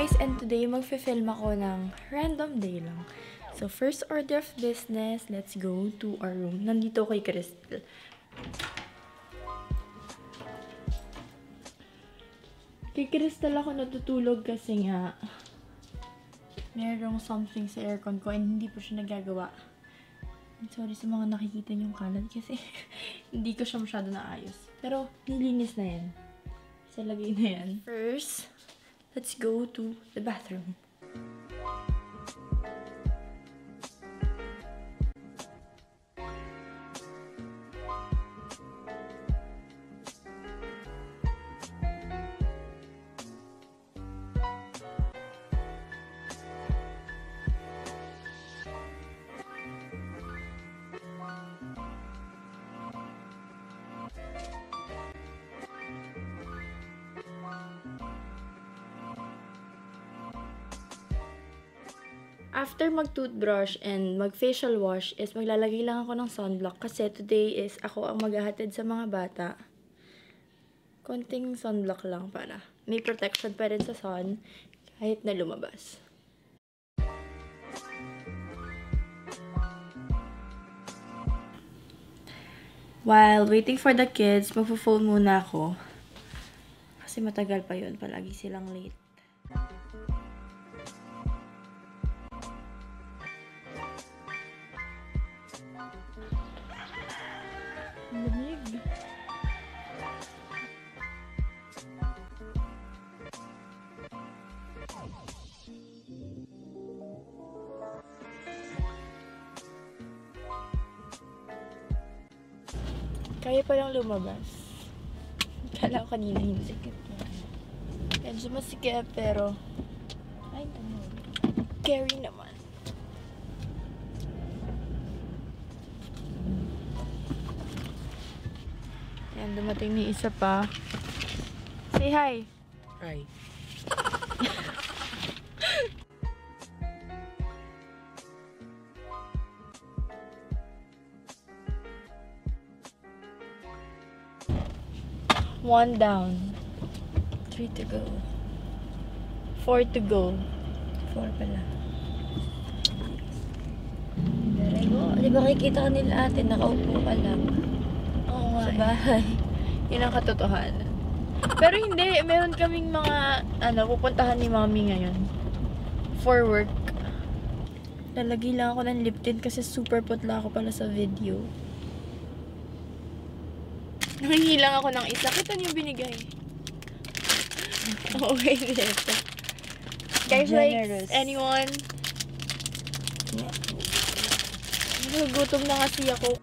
guys, and today magfe-film ako ng random day lang. So first order of business, let's go to our room. Nandito kay Crystal. Kay Crystal ako natutulog kasi nga merong something sa aircon ko and hindi po siya nagagawa. I'm sorry sa mga nakikita niyong kalat kasi hindi ko siya masyado naayos. Pero nilinis na yan. Sa lagay na yan. First, let's go to the bathroom. After mag-toothbrush and mag-facial wash is maglalagay lang ako ng sunblock kasi today is ako ang maghahatid sa mga bata. Konting sunblock lang para may protection pa rin sa sun kahit na lumabas. While waiting for the kids, magpo-phone muna ako. Kasi matagal pa yun, palagi silang late. Lamig. Kaya palang lumabas. Kala ko kanina hindi. Medyo masikip pero ay naman. Scary naman. Yan, dumating ni isa pa. Say hi. Hi. One down. 3 to go. 4 to go. 4 pala. There I go. Di ba kikita ka nila ate? Nakaupo ka lang. Oo nga. Sa bahay. Yun ang katotohanan. Pero hindi. Meron kaming mga, pupuntahan ni mommy ngayon. For work. Lalagay lang ako ng lip tint kasi super putla ako pala sa video. Nangihilang ako ng isa. Kita niyo binigay. Okay, dito. Guys, like, anyone? Gutom na kasi ako.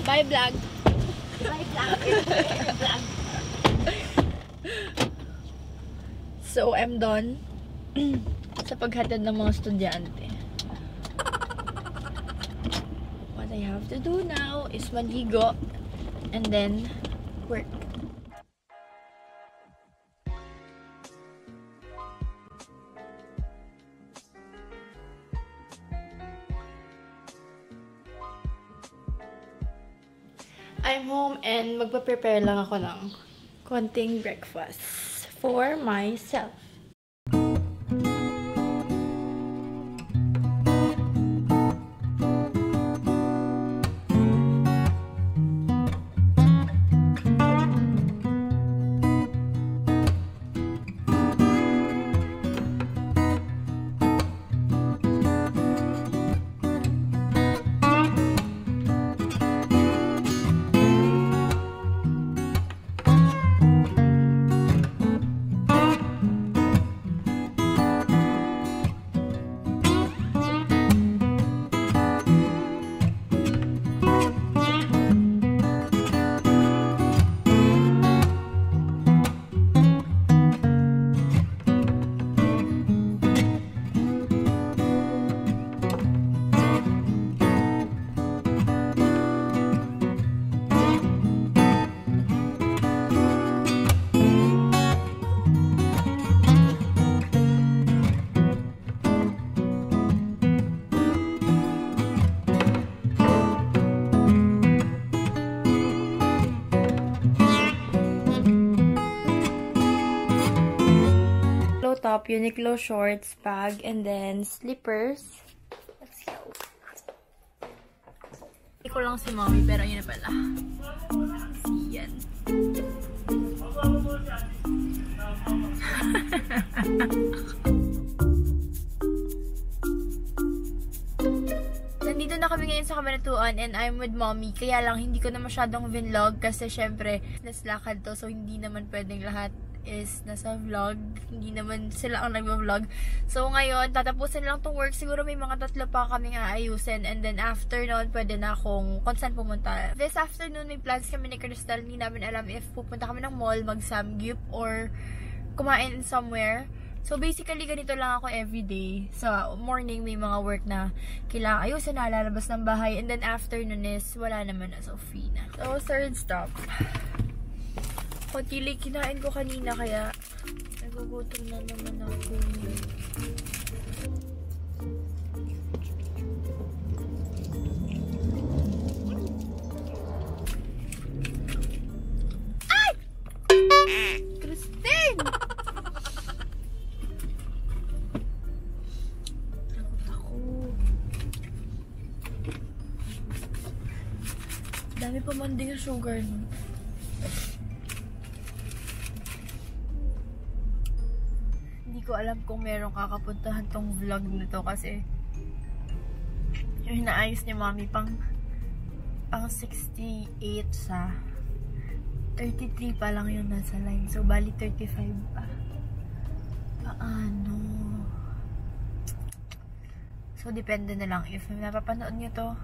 Bye, vlog. Bye, vlog. Vlog. So, I'm done sa paghatid ng mga estudyante. What I have to do now is maligo and then work. I'm home and magpa-prepare lang ako ng konting breakfast for myself. top, Uniqlo shorts, bag, and then slippers. Let's go. Hindi ko lang si mommy, pero yun na pala. Yan. Nandito na kami ngayon sa Cabanatuan and I'm with mommy. Kaya lang hindi ko na masyadong vlog kasi syempre naslakad to, so hindi naman pwedeng lahat is nasa vlog. Hindi naman sila ang nagva-vlog. So ngayon, tatapusin lang tong work. Siguro may mga 3 pa kaming aayusin. And then after noon, pwede na akong kung saan pumunta. This afternoon, may plans kami ni Crystal. Hindi namin alam if pupunta kami ng mall, mag-samgyup, or kumain somewhere. So basically, ganito lang ako everyday. Sa morning, may mga work na kailangan ayusin na, lalabas ng bahay. And then afternoon is, wala naman na. So free na. So third stop. Konti lang kinain ko kanina kaya nagugutom na naman ako. Ay! Christine! Takot ako. Dami pa manding yung sugar no. Hindi ko alam kung merong kakapuntahan tong vlog nito kasi yung hinaayos ni mommy pang 68 sa 33 pa lang yung nasa line, so bali 35 pa. Paano? So depende na lang if napapanood nyo to.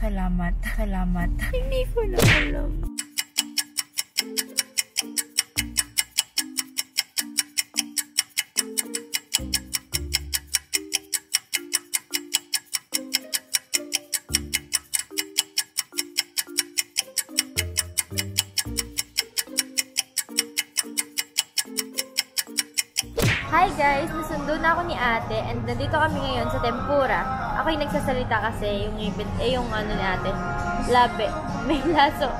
Salamat. Hindi ko na alam. Hi guys! Nasundo na ako ni ate and nandito kami ngayon sa Tempura. Ako yung nagsasalita kasi yung ngipin, yung ano ni ate, labi, may laso.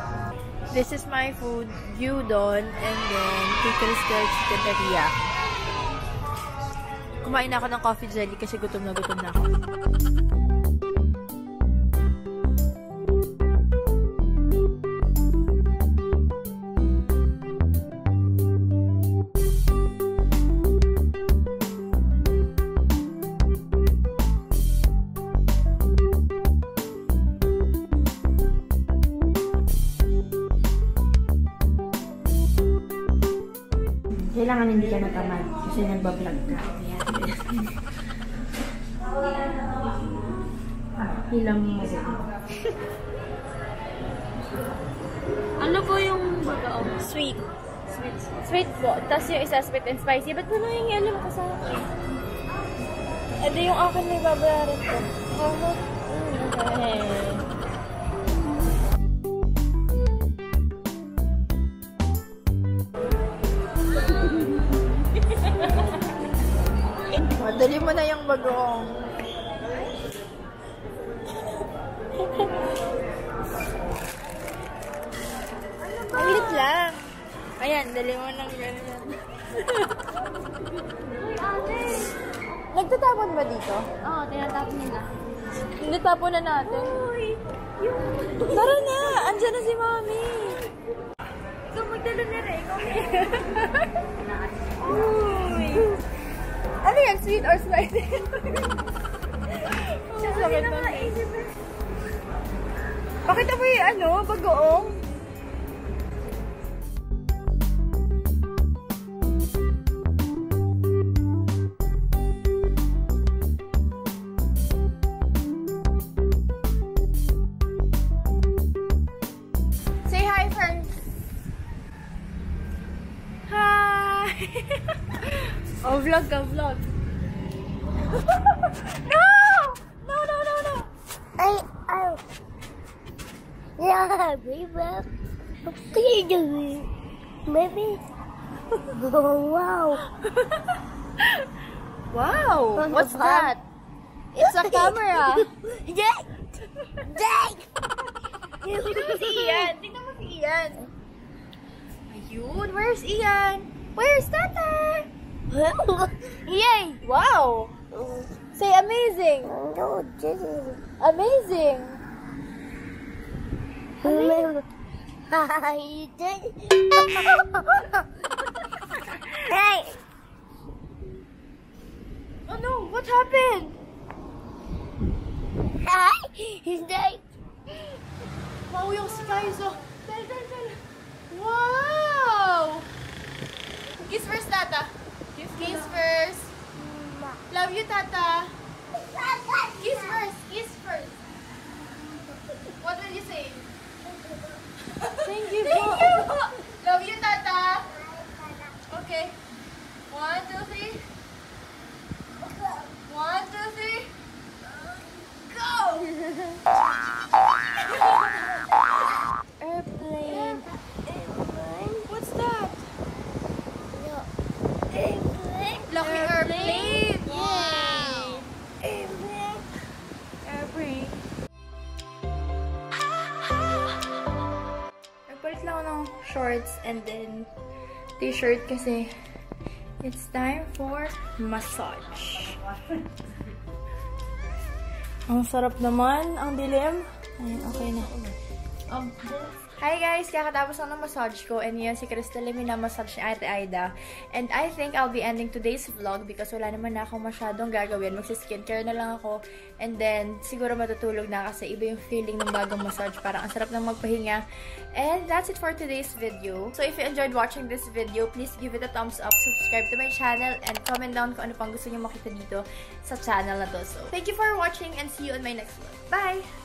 This is my food, gyudon, and then pickles chicken teriyaki. Kumain na ako ng coffee jelly kasi gutom na ako. Kailangan hindi ka natamad kasi nagbablog ka. Hilang mo. Ano po yung bagoong? Sweet. Sweet po. Tapos yung isa sweet and spicy. Ba't mo nangingialam ka sa akin? Edi yung akin may babayaran ko. Okay. Dali mo na yung bagong. Ang lit lang. Ayan, dali mo nang ganyan. Nagtatapon ba dito? Oo, tinatapon nila. Natapon na natin. Tara na! Andiyan na si Mami. Ikaw magdala na rin. Ikaw Uy! Ano yan? Sweet or spicy? Sakit na. Pakita mo yung ano, bagoong. Say hi first. Hi! Oh, vlog ka, vlog. No! No, no, no, no! Yeah, baby. What are you doing, baby? Oh, wow. Wow! What's that? It's a camera. Jack! Jack! Tingnan mo si Ian. Tingnan mo si Ian. Ayun, where's Ian? Where's Tata? Yay! Wow! Say amazing! No, this is Amazing! you did. Hey! Oh no! What happened? Hi! He's like, Wow, yung sky is so... Tell. Wow! Kiss first, Tata. Kiss first. Love you, Tata. Kiss first. What will you say? Thank you. Love you, Tata. Okay. 1, 2, 3. 1, 2, 3. Go! Airplane. What's that? Lucky airplane. Wow. Airplane. Nagpalit lang ako ng shorts and then t-shirt kasi it's time for massage. Ang sarap naman, ang dilim. Ayun, okay na. Hi guys! Kakatapos lang ng massage ko and yun si Crystal yung minamassage ni Ate Aida. And I think I'll be ending today's vlog because wala naman na ako masyadong gagawin. Magsi-skincare na lang ako and then siguro matutulog na kasi iba yung feeling ng bagong massage. Parang ang sarap ng magpahinga. And that's it for today's video. So if you enjoyed watching this video, please give it a thumbs up, subscribe to my channel, and comment down kung ano pang gusto niyo makita dito sa channel na to. So thank you for watching and see you on my next vlog. Bye!